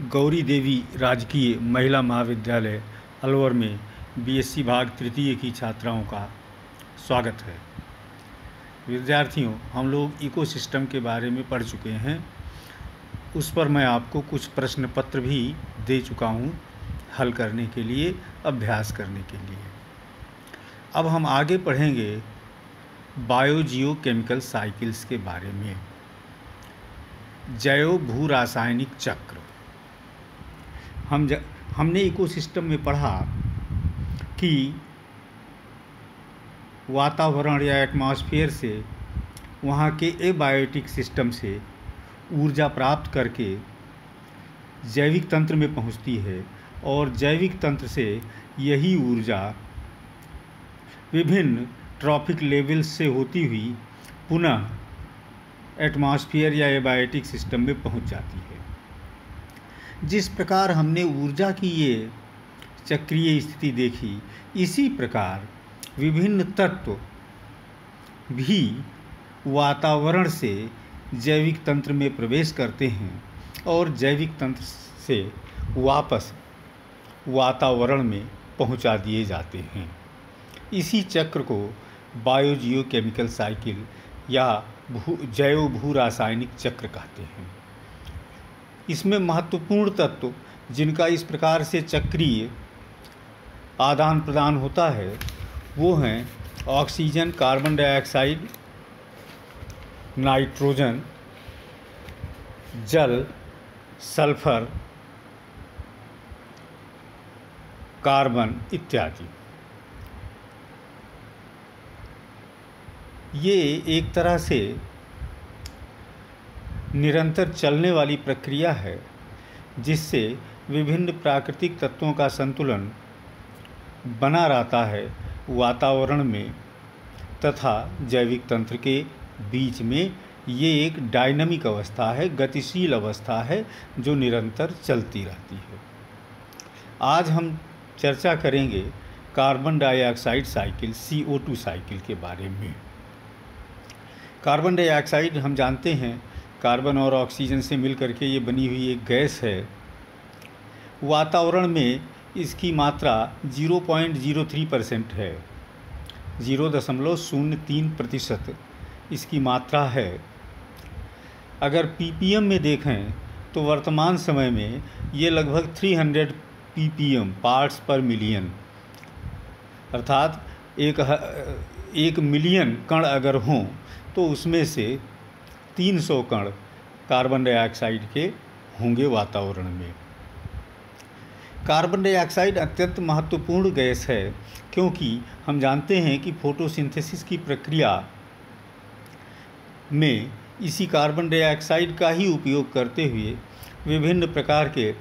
गौरी देवी राजकीय महिला महाविद्यालय अलवर में बीएससी भाग तृतीय की छात्राओं का स्वागत है। विद्यार्थियों, हम लोग इकोसिस्टम के बारे में पढ़ चुके हैं। उस पर मैं आपको कुछ प्रश्न पत्र भी दे चुका हूँ हल करने के लिए, अभ्यास करने के लिए। अब हम आगे पढ़ेंगे बायोजियोकेमिकल साइकिल्स के बारे में। जैव भू रासायनिक चक्र। हमने इकोसिस्टम में पढ़ा कि वातावरण या एटमॉस्फेयर से, वहाँ के एबायोटिक सिस्टम से ऊर्जा प्राप्त करके जैविक तंत्र में पहुँचती है और जैविक तंत्र से यही ऊर्जा विभिन्न ट्रॉपिक लेवल्स से होती हुई पुनः एटमॉस्फेयर या एबायोटिक सिस्टम में पहुँच जाती है। जिस प्रकार हमने ऊर्जा की ये चक्रीय स्थिति देखी, इसी प्रकार विभिन्न तत्व भी वातावरण से जैविक तंत्र में प्रवेश करते हैं और जैविक तंत्र से वापस वातावरण में पहुंचा दिए जाते हैं। इसी चक्र को बायोजियोकेमिकल साइकिल या जैव भू रासायनिक चक्र कहते हैं। इसमें महत्वपूर्ण तत्व जिनका इस प्रकार से चक्रीय आदान प्रदान होता है वो हैं ऑक्सीजन, कार्बन डाइऑक्साइड, नाइट्रोजन, जल, सल्फर, कार्बन इत्यादि। ये एक तरह से निरंतर चलने वाली प्रक्रिया है जिससे विभिन्न प्राकृतिक तत्वों का संतुलन बना रहता है वातावरण में तथा जैविक तंत्र के बीच में। ये एक डायनामिक अवस्था है, गतिशील अवस्था है जो निरंतर चलती रहती है। आज हम चर्चा करेंगे carbon dioxide cycle, CO2 cycle के बारे में। कार्बन डाइऑक्साइड हम जानते हैं कार्बन और ऑक्सीजन से मिलकर के ये बनी हुई एक गैस है। वातावरण में इसकी मात्रा 0.03% है, 0.03% इसकी मात्रा है। अगर ppm में देखें तो वर्तमान समय में ये लगभग 300 ppm पार्ट्स पर मिलियन, अर्थात एक मिलियन कण अगर हों तो उसमें से 300 कण कार्बन डाइऑक्साइड के होंगे वातावरण में। कार्बन डाइऑक्साइड अत्यंत महत्वपूर्ण गैस है क्योंकि हम जानते हैं कि फोटोसिंथेसिस की प्रक्रिया में इसी कार्बन डाइऑक्साइड का ही उपयोग करते हुए विभिन्न प्रकार के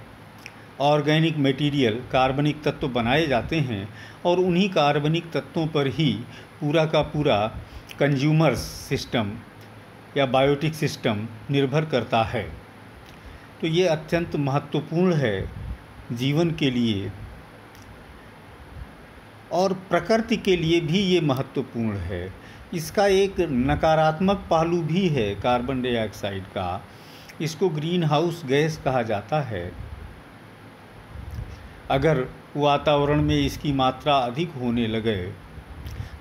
ऑर्गेनिक मटेरियल, कार्बनिक तत्व बनाए जाते हैं और उन्हीं कार्बनिक तत्वों पर ही पूरा का पूरा कंज्यूमर सिस्टम या बायोटिक सिस्टम निर्भर करता है। तो ये अत्यंत महत्वपूर्ण है जीवन के लिए और प्रकृति के लिए भी ये महत्वपूर्ण है। इसका एक नकारात्मक पहलू भी है कार्बन डाइऑक्साइड का। इसको ग्रीन हाउस गैस कहा जाता है। अगर वातावरण में इसकी मात्रा अधिक होने लगे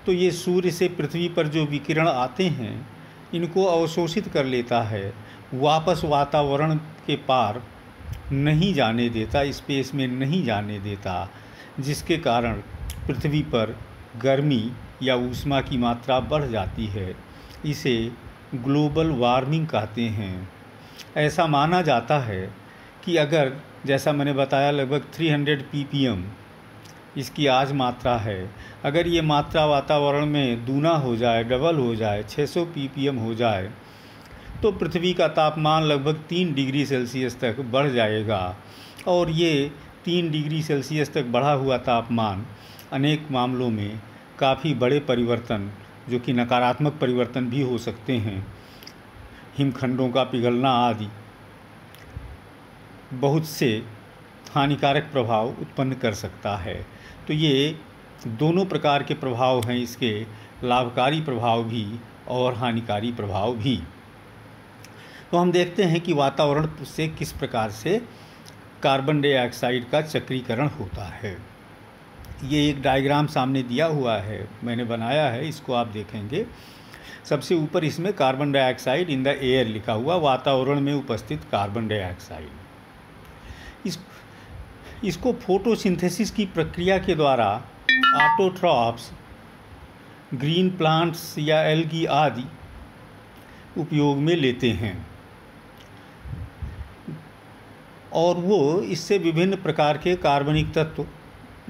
तो ये सूर्य से पृथ्वी पर जो विकिरण आते हैं इनको अवशोषित कर लेता है, वापस वातावरण के पार नहीं जाने देता, स्पेस में नहीं जाने देता, जिसके कारण पृथ्वी पर गर्मी या ऊष्मा की मात्रा बढ़ जाती है। इसे ग्लोबल वार्मिंग कहते हैं। ऐसा माना जाता है कि अगर, जैसा मैंने बताया, लगभग 300 ppm इसकी आज मात्रा है, अगर ये मात्रा वातावरण में दूना हो जाए, डबल हो जाए, 600 ppm हो जाए तो पृथ्वी का तापमान लगभग 3 डिग्री सेल्सियस तक बढ़ जाएगा। और ये 3 डिग्री सेल्सियस तक बढ़ा हुआ तापमान अनेक मामलों में काफ़ी बड़े परिवर्तन, जो कि नकारात्मक परिवर्तन भी हो सकते हैं, हिमखंडों का पिघलना आदि, बहुत से हानिकारक प्रभाव उत्पन्न कर सकता है। तो ये दोनों प्रकार के प्रभाव हैं इसके, लाभकारी प्रभाव भी और हानिकारी प्रभाव भी। तो हम देखते हैं कि वातावरण से किस प्रकार से कार्बन डाइऑक्साइड का चक्रीकरण होता है। ये एक डायग्राम सामने दिया हुआ है, मैंने बनाया है, इसको आप देखेंगे। सबसे ऊपर इसमें carbon dioxide in the air लिखा हुआ, वातावरण में उपस्थित कार्बन डाइऑक्साइड। इसको फोटोसिंथेसिस की प्रक्रिया के द्वारा ऑटोट्रॉफ्स, ग्रीन प्लांट्स या एल्गी आदि उपयोग में लेते हैं और वो इससे विभिन्न प्रकार के कार्बनिक तत्व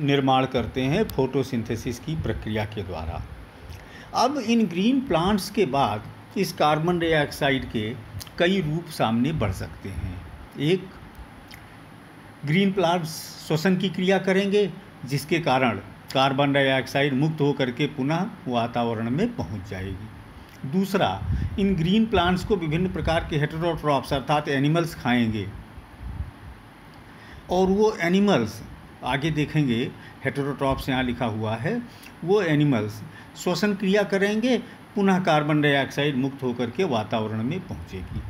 निर्माण करते हैं फोटोसिंथेसिस की प्रक्रिया के द्वारा। अब इन ग्रीन प्लांट्स के बाद इस कार्बन डाइऑक्साइड के कई रूप सामने बढ़ सकते हैं। एक, ग्रीन प्लांट्स श्वसन की क्रिया करेंगे जिसके कारण कार्बन डाइऑक्साइड मुक्त होकर के पुनः वातावरण में पहुंच जाएगी। दूसरा, इन ग्रीन प्लांट्स को विभिन्न प्रकार के हेटेरोट्रॉफ्स अर्थात एनिमल्स खाएंगे और वो एनिमल्स, आगे देखेंगे हेटेरोट्रॉफ्स यहाँ लिखा हुआ है, वो एनिमल्स श्वसन क्रिया करेंगे, पुनः कार्बन डाइऑक्साइड मुक्त होकर के वातावरण में पहुँचेगी।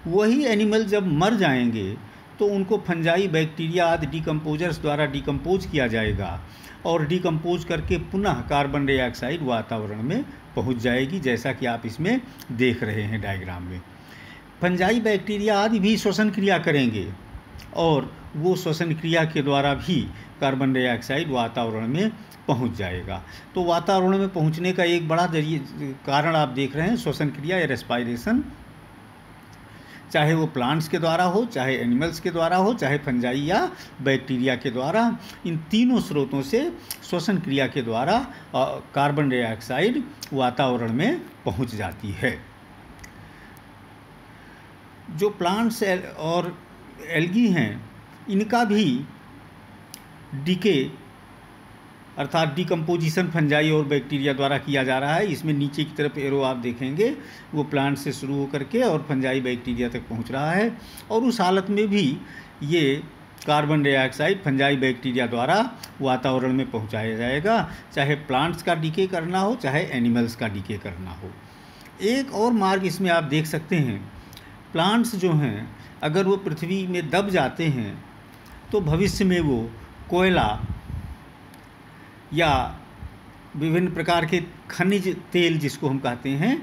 वही एनिमल जब मर जाएंगे तो उनको फंजाई, बैक्टीरिया आदि डिकम्पोजर्स द्वारा डिकम्पोज किया जाएगा और डिकम्पोज करके पुनः कार्बन डाइऑक्साइड वातावरण में पहुंच जाएगी, जैसा कि आप इसमें देख रहे हैं डायग्राम में। फंजाई, बैक्टीरिया आदि भी श्वसन क्रिया करेंगे और वो श्वसन क्रिया के द्वारा भी कार्बन डाइऑक्साइड वातावरण में पहुंच जाएगा। तो वातावरण में पहुंचने का एक बड़ा कारण आप देख रहे हैं, श्वसन क्रिया या रेस्पायरेशन, चाहे वो प्लांट्स के द्वारा हो, चाहे एनिमल्स के द्वारा हो, चाहे फंजाई या बैक्टीरिया के द्वारा, इन तीनों स्रोतों से श्वसन क्रिया के द्वारा कार्बन डाइऑक्साइड वातावरण में पहुंच जाती है। जो प्लांट्स और एल्गी हैं, इनका भी डीके अर्थात डिकम्पोजिशन फंजाई और बैक्टीरिया द्वारा किया जा रहा है। इसमें नीचे की तरफ एरो आप देखेंगे, वो प्लांट से शुरू होकर के और फंजाई, बैक्टीरिया तक पहुंच रहा है और उस हालत में भी ये कार्बन डाइऑक्साइड फंजाई, बैक्टीरिया द्वारा वातावरण में पहुंचाया जाएगा, चाहे प्लांट्स का डीके करना हो, चाहे एनिमल्स का डीके करना हो। एक और मार्ग इसमें आप देख सकते हैं, प्लांट्स जो हैं अगर वो पृथ्वी में दब जाते हैं तो भविष्य में वो कोयला या विभिन्न प्रकार के खनिज तेल, जिसको हम कहते हैं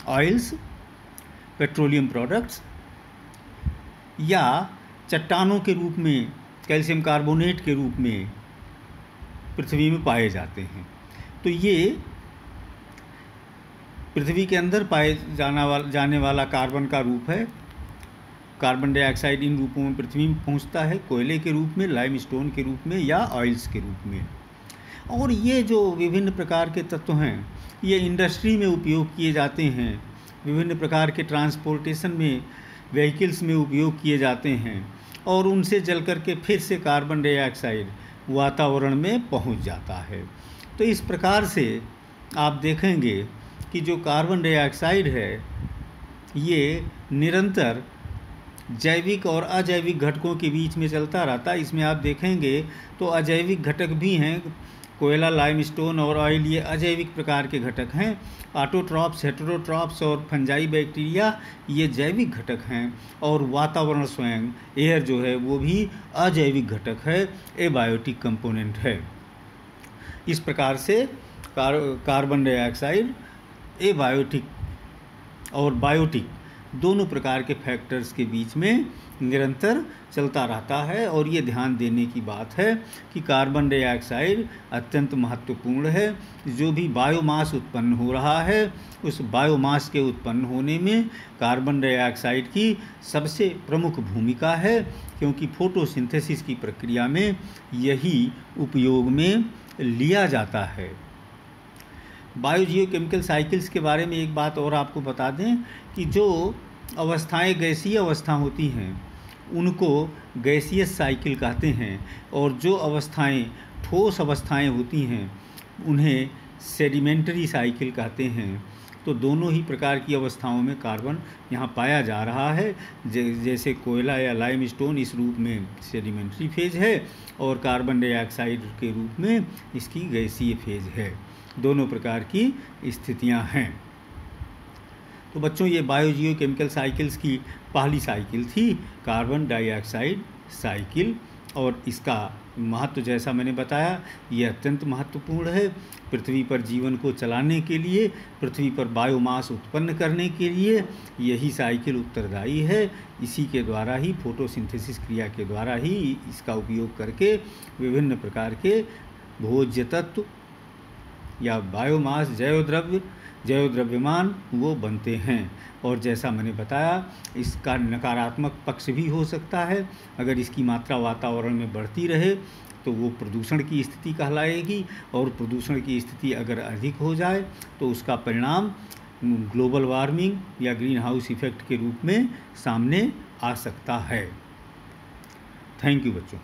ऑयल्स, पेट्रोलियम प्रोडक्ट्स, या चट्टानों के रूप में कैल्शियम कार्बोनेट के रूप में पृथ्वी में पाए जाते हैं। तो ये पृथ्वी के अंदर पाए जाने वाला कार्बन का रूप है। कार्बन डाइऑक्साइड इन रूपों में पृथ्वी में पहुंचता है, कोयले के रूप में, लाइमस्टोन के रूप में या ऑयल्स के रूप में। और ये जो विभिन्न प्रकार के तत्व हैं, ये इंडस्ट्री में उपयोग किए जाते हैं, विभिन्न प्रकार के ट्रांसपोर्टेशन में, व्हीकल्स में उपयोग किए जाते हैं और उनसे जल करके फिर से कार्बन डाइऑक्साइड वातावरण में पहुंच जाता है। तो इस प्रकार से आप देखेंगे कि जो कार्बन डाइऑक्साइड है ये निरंतर जैविक और अजैविक घटकों के बीच में चलता रहता है। इसमें आप देखेंगे तो अजैविक घटक भी हैं, कोयला, लाइमस्टोन और ऑयल, ये अजैविक प्रकार के घटक हैं। ऑटोट्रॉफ्स, हेटेरोट्रॉफ्स और फंजाई, बैक्टीरिया ये जैविक घटक हैं और वातावरण स्वयं, एयर जो है वो भी अजैविक घटक है, एबायोटिक कंपोनेंट है। इस प्रकार से कार्बन डाइऑक्साइड एबायोटिक और बायोटिक दोनों प्रकार के फैक्टर्स के बीच में निरंतर चलता रहता है। और ये ध्यान देने की बात है कि कार्बन डाइऑक्साइड अत्यंत महत्वपूर्ण है। जो भी बायोमास उत्पन्न हो रहा है, उस बायोमास के उत्पन्न होने में कार्बन डाइऑक्साइड की सबसे प्रमुख भूमिका है, क्योंकि फोटोसिंथेसिस की प्रक्रिया में यही उपयोग में लिया जाता है। बायोजियोकेमिकल साइकिल्स के बारे में एक बात और आपको बता दें कि जो अवस्थाएं गैसीय अवस्था होती हैं उनको गैसियस साइकिल कहते हैं और जो अवस्थाएं ठोस अवस्थाएं होती हैं उन्हें सेडिमेंटरी साइकिल कहते हैं। तो दोनों ही प्रकार की अवस्थाओं में कार्बन यहाँ पाया जा रहा है। जैसे कोयला या लाइमस्टोन इस रूप में सेडिमेंटरी फेज है और कार्बन डाइऑक्साइड के रूप में इसकी गैसीय फेज है। दोनों प्रकार की स्थितियाँ हैं। तो बच्चों, ये बायोजियोकेमिकल साइकिल्स की पहली साइकिल थी कार्बन डाइऑक्साइड साइकिल। और इसका महत्व जैसा मैंने बताया, ये अत्यंत महत्वपूर्ण है। पृथ्वी पर जीवन को चलाने के लिए, पृथ्वी पर बायोमास उत्पन्न करने के लिए यही साइकिल उत्तरदायी है। इसी के द्वारा ही, फोटोसिंथेसिस क्रिया के द्वारा ही इसका उपयोग करके विभिन्न प्रकार के भोज्य तत्व या बायोमास, जैव द्रव्यमान वो बनते हैं। और जैसा मैंने बताया, इसका नकारात्मक पक्ष भी हो सकता है। अगर इसकी मात्रा वातावरण में बढ़ती रहे तो वो प्रदूषण की स्थिति कहलाएगी, और प्रदूषण की स्थिति अगर अधिक हो जाए तो उसका परिणाम ग्लोबल वार्मिंग या ग्रीन हाउस इफेक्ट के रूप में सामने आ सकता है। थैंक यू बच्चों।